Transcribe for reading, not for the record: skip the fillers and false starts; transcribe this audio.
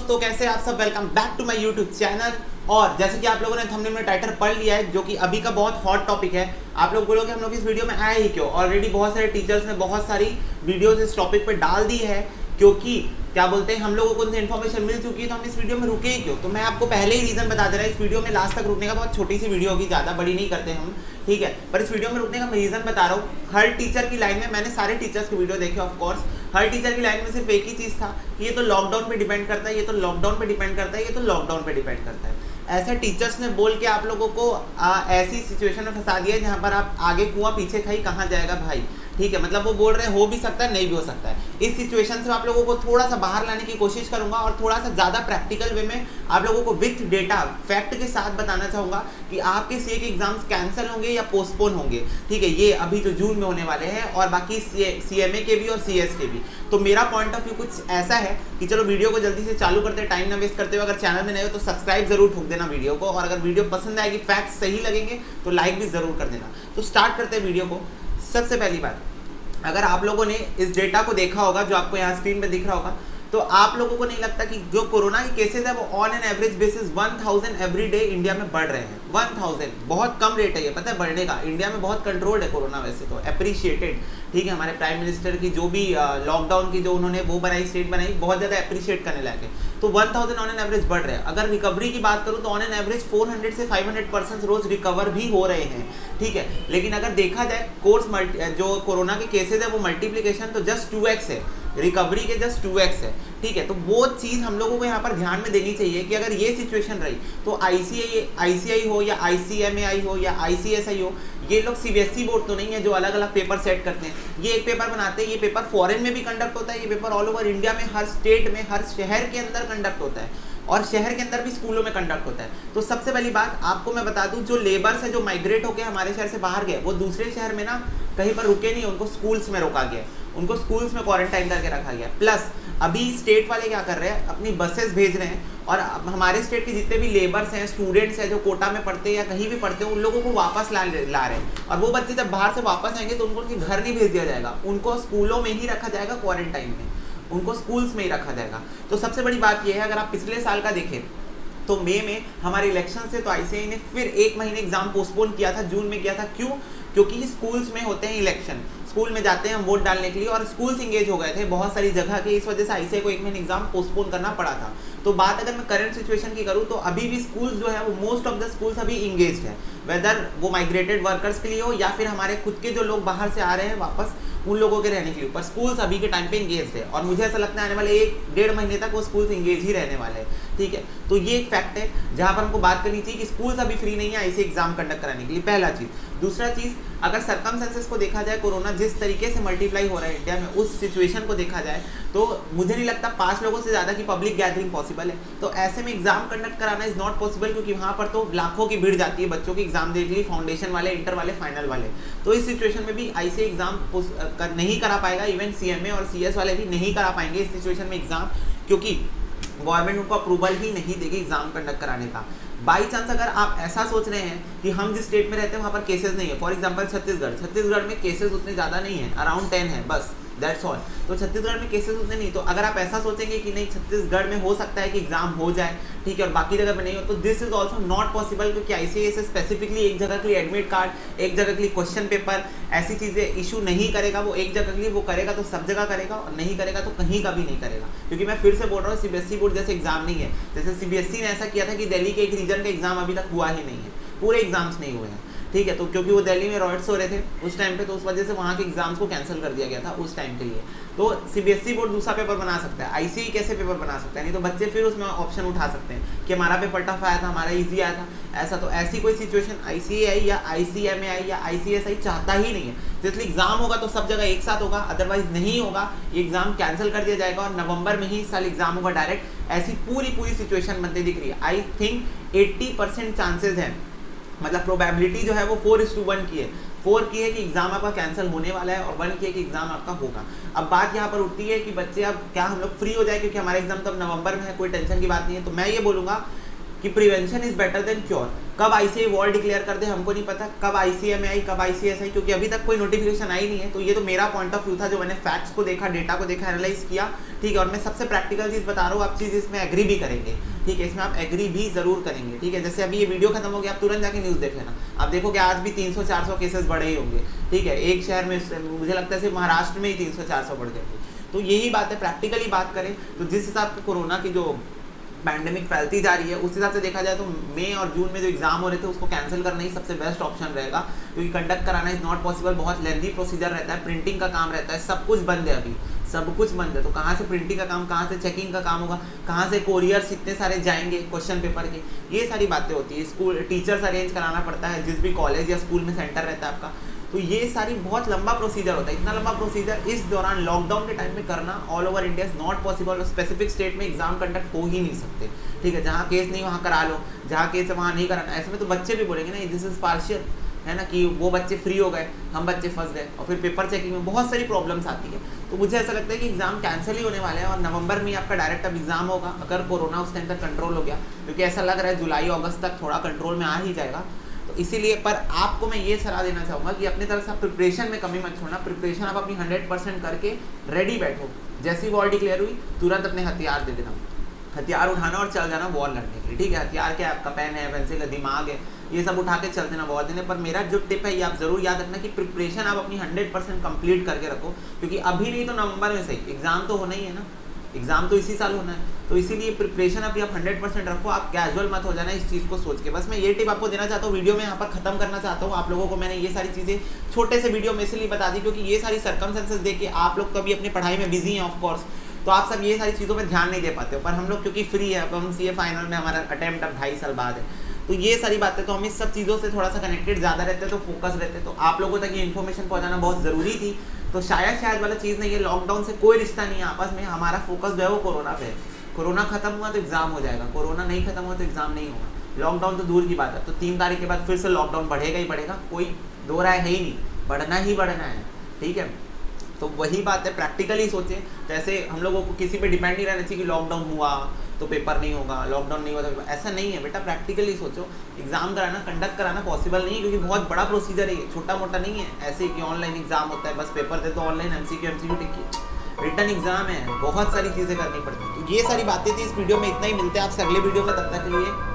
दोस्तों, कैसे आप सब। Welcome back to my YouTube channel. और जैसे कि आप लोगों ने थंबनेल में टाइटल पढ़ लिया है, जो कि अभी का बहुत हॉट टॉपिक है। आप लोग बोलोगे हम लोग इस वीडियो में आए ही क्यों। ऑलरेडी बहुत सारे टीचर्स ने बहुत सारी वीडियोस इस टॉपिक पे डाल दी है, क्योंकि क्या बोलते हैं, हम लोगों को उनसे इन्फॉर्मेशन मिल चुकी है, तो हम इस वीडियो में रुके ही क्यों। तो मैं आपको पहले ही रीजन बता दे रहा है। इस वीडियो में लास्ट तक रुकने का, बहुत छोटी सी वीडियो होगी, ज़्यादा बड़ी नहीं करते हम, ठीक है। पर इस वीडियो में रुकने का मैं रीजन बता रहा हूँ। हर टीचर की लाइन में, मैंने सारे टीचर्स की वीडियो देखे ऑफकोर्स, हर टीचर की लाइन में सिर्फ एक ही चीज़ था कि ये तो लॉकडाउन पे डिपेंड करता है, ये तो लॉकडाउन पे डिपेंड करता है, ये तो लॉकडाउन पे डिपेंड करता है। ऐसे टीचर्स ने बोल के आप लोगों को ऐसी सिचुएशन में फंसा दिया है जहाँ पर आप आगे कुआं पीछे खाई कहाँ जाएगा भाई, ठीक है। मतलब वो बोल रहे हैं हो भी सकता है, नहीं भी हो सकता है। इस सिचुएशन से आप लोगों को थोड़ा सा बाहर लाने की कोशिश करूंगा और थोड़ा सा ज़्यादा प्रैक्टिकल वे में आप लोगों को विथ डेटा फैक्ट के साथ बताना चाहूँगा कि आपके सीए के एग्जाम्स कैंसिल होंगे या पोस्टपोन होंगे, ठीक है। ये अभी तो जून में होने वाले हैं, और बाकी सीएमए के भी और सीएस के भी। तो मेरा पॉइंट ऑफ व्यू कुछ ऐसा है कि चलो वीडियो को जल्दी से चालू करते हैं, टाइम ना वेस्ट करते हुए। अगर चैनल में नए हो तो सब्सक्राइब जरूर ठोक देना वीडियो को, और अगर वीडियो पसंद आएगी, फैक्ट्स सही लगेंगे तो लाइक भी जरूर कर देना। तो स्टार्ट करते हैं वीडियो को। सबसे पहली बात, अगर आप लोगों ने इस डेटा को देखा होगा जो आपको यहाँ स्क्रीन पे दिख रहा होगा, तो आप लोगों को नहीं लगता कि जो कोरोना के केसेस है वो on an average basis 1000 every day India में बढ़ रहे हैं। 1000 बहुत कम रेट है ये, पता है, बढ़ने का। इंडिया में बहुत कंट्रोल्ड है कोरोना, वैसे तो अप्रिशिएटेड, ठीक है। हमारे प्राइम मिनिस्टर की जो भी लॉकडाउन की जो उन्होंने वो बनाई, स्टेट बनाई, बहुत ज़्यादा अप्रिशिएट करने लायक है। तो 1000 ऑन एन एवरेज बढ़ रहे हैं। अगर रिकवरी की बात करूँ तो ऑन एन एवरेज 400 से 500% रोज रिकवर भी हो रहे हैं, ठीक है। लेकिन अगर देखा जाए जो कोरोना के केसेज है वो मल्टीप्लिकेशन तो जस्ट 2x है, रिकवरी के जस्ट 2x है, ठीक है। तो वो चीज़ हम लोगों को यहाँ पर ध्यान में देनी चाहिए कि अगर ये सिचुएशन रही तो आईसीआई हो या आईसीएमएआई हो या आईसीएसआई हो, ये लोग सीबीएसई बोर्ड तो नहीं है जो अलग अलग पेपर सेट करते हैं। ये एक पेपर बनाते हैं, ये पेपर फॉरेन में भी कंडक्ट होता है, ये पेपर ऑल ओवर इंडिया में हर स्टेट में हर शहर के अंदर कंडक्ट होता है, और शहर के अंदर भी स्कूलों में कंडक्ट होता है। तो सबसे पहली बात आपको मैं बता दूं, जो लेबर्स है जो माइग्रेट होकर हमारे शहर से बाहर गए, वो दूसरे शहर में ना कहीं पर रुके नहीं, उनको स्कूल्स में रोका गया, उनको स्कूल्स में क्वारंटाइन करके रखा गया। प्लस अभी स्टेट वाले क्या कर रहे हैं, अपनी बसेस भेज रहे हैं, और हमारे स्टेट के जितने भी लेबर्स हैं, स्टूडेंट्स हैं जो कोटा में पढ़ते हैं या कहीं भी पढ़ते हैं, उन लोगों को वापस ला रहे हैं। और वो बच्चे जब बाहर से वापस आएंगे तो उनको उनके घर नहीं भेज दिया जाएगा, उनको स्कूलों में ही रखा जाएगा, क्वारंटाइन में उनको स्कूल्स में ही रखा जाएगा। तो सबसे बड़ी बात यह है, अगर आप पिछले साल का देखें तो मई में हमारे इलेक्शन से तो आईसीआई ने फिर 1 महीने एग्जाम पोस्टपोन किया था, जून में किया था। क्यों? क्योंकि स्कूल्स में होते हैं इलेक्शन, स्कूल में जाते हैं हम वोट डालने के लिए, और स्कूल्स इंगेज हो गए थे बहुत सारी जगह के, इस वजह से आईसीआई को 1 महीने एग्जाम पोस्टपोन करना पड़ा था। तो बात अगर मैं करंट सिचुएशन की करूँ तो अभी भी स्कूल्स जो है वो मोस्ट ऑफ द स्कूल्स अभी इंगेज्ड है, वेदर वो माइग्रेटेड वर्कर्स के लिए हो या फिर हमारे खुद के जो लोग बाहर से आ रहे हैं वापस, उन लोगों के रहने के लिए। पर स्कूल्स अभी के टाइम पे इंगेज है, और मुझे ऐसा लगता है आने वाले 1-1.5 महीने तक वो स्कूल्स इंगेज ही रहने वाले हैं, ठीक है। तो ये एक फैक्ट है जहाँ पर हमको बात करनी चाहिए कि स्कूल्स अभी फ्री नहीं है आईसीआई एग्जाम कंडक्ट कराने के लिए, पहला चीज़। दूसरा चीज़, अगर सर्कमस्टेंसेस को देखा जाए, कोरोना जिस तरीके से मल्टीप्लाई हो रहा है इंडिया में, उस सिचुएशन को देखा जाए तो मुझे नहीं लगता 5 लोगों से ज़्यादा की पब्लिक गैदरिंग पॉसिबल है। तो ऐसे में एग्जाम कंडक्ट कराना इज़ नॉट पॉसिबल, क्योंकि वहाँ पर तो लाखों की भीड़ जाती है बच्चों की एग्जाम देने के लिए, फाउंडेशन वाले, इंटर वाले, फाइनल वाले। तो इस सिचुएशन में भी आईसीआई एग्जाम नहीं करा पाएगा, इवन सीएमए और सीएस वाले भी नहीं करा पाएंगे इस सिचुएशन में एग्जाम, क्योंकि गवर्नमेंट उनको अप्रूवल ही नहीं देगी एग्जाम कंडक्ट कराने का। बाई चांस अगर आप ऐसा सोच रहे हैं कि हम जिस स्टेट में रहते हैं वहाँ पर केसेस नहीं है, फॉर एग्जांपल छत्तीसगढ़ में केसेस उतने ज़्यादा नहीं है, अराउंड 10 है बस, दैट्स ऑल। तो छत्तीसगढ़ में केसेस उतने नहीं, तो अगर आप ऐसा सोचेंगे कि नहीं छत्तीसगढ़ में हो सकता है कि एग्जाम हो जाए, ठीक है, और बाकी जगह में नहीं हो, तो this is also not possible, क्योंकि आईसीआई से स्पेसिफिकली एक जगह के लिए एडमिट कार्ड, एक जगह के लिए क्वेश्चन पेपर, ऐसी चीज़ें इशू नहीं करेगा। वो एक जगह के लिए वो करेगा तो सब जगह करेगा, और नहीं करेगा तो कहीं का भी नहीं करेगा। क्योंकि मैं फिर से बोल रहा हूँ, सीबीएसई बोर्ड जैसे एग्जाम नहीं है। जैसे सीबीएसई ने ऐसा किया था कि दिल्ली के एक रीजन का एग्जाम अभी तक हुआ ही नहीं है, पूरे एग्जाम्स नहीं हुए हैं, ठीक है। तो क्योंकि वो दिल्ली में रॉयट्स हो रहे थे उस टाइम पे, तो उस वजह से वहाँ के एग्जाम्स को कैंसिल कर दिया गया था उस टाइम के लिए। तो सीबीएसई बोर्ड दूसरा पेपर बना सकता है, आईसीआई कैसे पेपर बना सकता है? नहीं तो बच्चे फिर उसमें ऑप्शन उठा सकते हैं कि हमारा पेपर टफ आया था, हमारा ईजी आया था, ऐसा। तो ऐसी कोई सिचुएशन आईसीआई या आईसीएमएआई या आईसीएसआई चाहता ही नहीं है। तो इसलिए एग्जाम होगा तो सब जगह एक साथ होगा, अदरवाइज नहीं होगा, ये एग्जाम कैंसिल कर दिया जाएगा, और नवंबर में ही इस साल एग्जाम होगा डायरेक्ट। ऐसी पूरी सिचुएशन बनते दिख रही है। आई थिंक 80% चांसेज हैं, मतलब प्रोबेबिलिटी जो है वो 4:1 की है। 4 की है कि एग्जाम आपका कैंसिल होने वाला है, और 1 की है कि एग्जाम आपका होगा। अब बात यहाँ पर उठती है कि बच्चे अब क्या हम लोग फ्री हो जाए, क्योंकि हमारा एग्जाम तो अब नवंबर में है, कोई टेंशन की बात नहीं है। तो मैं ये बोलूँगा कि prevention is better than cure. कब आईसीएआई वॉर डिक्लेयर कर दे हमको नहीं पता, कब आईसीएमए आई, कब आईसीएस आई, क्योंकि अभी तक कोई नोटिफिकेशन आई नहीं है। तो ये तो मेरा पॉइंट ऑफ व्यू था, जो मैंने फैक्ट्स को देखा, डेटा को देखा, एनालाइज किया, ठीक है। और मैं सबसे प्रैक्टिकल चीज़ बता रहा हूँ, आप चीज़ इसमें एग्री भी करेंगे, ठीक है, इसमें आप एग्री भी जरूर करेंगे, ठीक है। जैसे अभी ये वीडियो खत्म हो गया, आप तुरंत जाके न्यूज़ देख लेना, आप देखोगे आज भी 300-400 केसेस बढ़े ही होंगे, ठीक है। एक शहर में मुझे लगता है सिर्फ महाराष्ट्र में ही 300-400 बढ़ गए। तो यही बात है, प्रैक्टिकली बात करें तो जिस हिसाब से कोरोना की जो पैंडेमिक फैलती जा रही है, उस हिसाब से देखा जाए तो मई और जून में जो एग्जाम हो रहे थे उसको कैंसिल करना ही सबसे बेस्ट ऑप्शन रहेगा, क्योंकि कंडक्ट कराना इज नॉट पॉसिबल, बहुत लेंथी प्रोसीजर रहता है, प्रिंटिंग का काम रहता है, सब कुछ बंद है, अभी सब कुछ बंद है। तो कहाँ से प्रिंटिंग का काम, कहाँ से चेकिंग का काम होगा, कहाँ से कोरियर्स इतने सारे जाएंगे क्वेश्चन पेपर के, ये सारी बातें होती है। स्कूल टीचर्स अरेंज कराना पड़ता है, जिस भी कॉलेज या स्कूल में सेंटर रहता है आपका, तो ये सारी बहुत लंबा प्रोसीजर होता है। इतना लंबा प्रोसीजर इस दौरान लॉकडाउन के टाइम में करना all over India is not possible. Specific state में एग्जाम कंडक्ट हो ही नहीं सकते, ठीक है। जहाँ केस नहीं वहाँ करा लो, जहाँ केस है वहाँ नहीं कराना। ऐसे में तो बच्चे भी बोलेंगे ना दिस इज पार्शियल, है ना, कि वो बच्चे फ्री हो गए, हम बच्चे फंस गए, और फिर पेपर चेकिंग में बहुत सारी प्रॉब्लम्स आती है। तो मुझे ऐसा लगता है कि एग्जाम कैंसिल ही होने वाले हैं, और नवंबर में आपका डायरेक्ट अब एग्जाम होगा, अगर कोरोना उस टाइम तक कंट्रोल हो गया, क्योंकि ऐसा लग रहा है जुलाई अगस्त तक थोड़ा कंट्रोल में आ ही जाएगा। तो इसीलिए पर आपको मैं ये सलाह देना चाहूँगा कि अपनी तरफ से आप प्रिपरेशन में कमी मत छोड़ना, प्रिपरेशन आप अपनी 100% करके रेडी बैठो। जैसी वॉर डिक्लेयर हुई तुरंत अपने हथियार दे देना, हथियार उठाना और चल जाना वॉर लड़ने के लिए, ठीक है। हथियार क्या है, आपका पेन है, पेंसिल है, दिमाग है, ये सब उठा के चल देना वॉर देने। पर मेरा जो टिप है ये आप जरूर याद रखना कि प्रिपरेशन आप अपनी 100% कंप्लीट करके रखो, क्योंकि अभी नहीं तो नवंबर में सही एग्जाम तो होना ही है ना, एग्जाम तो इसी साल होना है। तो इसीलिए प्रिपरेशन अभी आप 100% रखो, आप कैजुअल मत हो जाना इस चीज़ को सोच के। बस मैं ये टिप आपको देना चाहता हूँ, वीडियो में यहाँ पर खत्म करना चाहता हूँ। आप लोगों को मैंने ये सारी चीज़ें छोटे से वीडियो में इसलिए बता दी क्योंकि ये सारी सर्कमस्टेंसेस देख के आप लोग तो अभी अपनी पढ़ाई में बिजी हैं ऑफ कोर्स, तो आप सब ये सारी चीज़ों में ध्यान नहीं दे पाते हो। पर हम लोग क्योंकि फ्री है, अब हम सीए फाइनल में, हमारा अटेम्प्ट अब 2.5 साल बाद है, तो ये सारी बातें, तो हम इस सब चीज़ों से थोड़ा सा कनेक्टेड ज़्यादा रहते हैं, तो फोकस रहते हैं। तो आप लोगों तक ये इन्फॉर्मेशन पहुँचाना बहुत ज़रूरी थी। तो शायद वाला चीज़ नहीं है, लॉकडाउन से कोई रिश्ता नहीं है आपस में, हमारा फोकस जो है वो कोरोना पे है। कोरोना खत्म हुआ तो एग्जाम हो जाएगा, कोरोना नहीं खत्म हुआ तो एग्जाम नहीं होगा। लॉकडाउन तो दूर की बात है, तो 3 तारीख के बाद फिर से लॉकडाउन बढ़ेगा ही बढ़ेगा, कोई दो राय है ही नहीं, बढ़ना ही बढ़ना है, ठीक है। तो वही बात है, प्रैक्टिकली सोचें। जैसे हम लोगों को किसी पे डिपेंड नहीं रहना चाहिए कि लॉकडाउन हुआ तो पेपर नहीं होगा, लॉकडाउन नहीं हुआ तो पेपर, ऐसा नहीं है बेटा। प्रैक्टिकली सोचो, एग्जाम कराना, कंडक्ट कराना पॉसिबल नहीं है, क्योंकि बहुत बड़ा प्रोसीजर है, छोटा मोटा नहीं है ऐसे कि ऑनलाइन एग्जाम होता है, बस पेपर दे तो ऑनलाइन MCQ टिक, रिटर्न एग्जाम है, बहुत सारी चीज़ें करनी पड़ती है। तो ये सारी बातें थी इस वीडियो में, इतना ही। मिलते हैं आपसे अगले वीडियो में, तब तक के लिए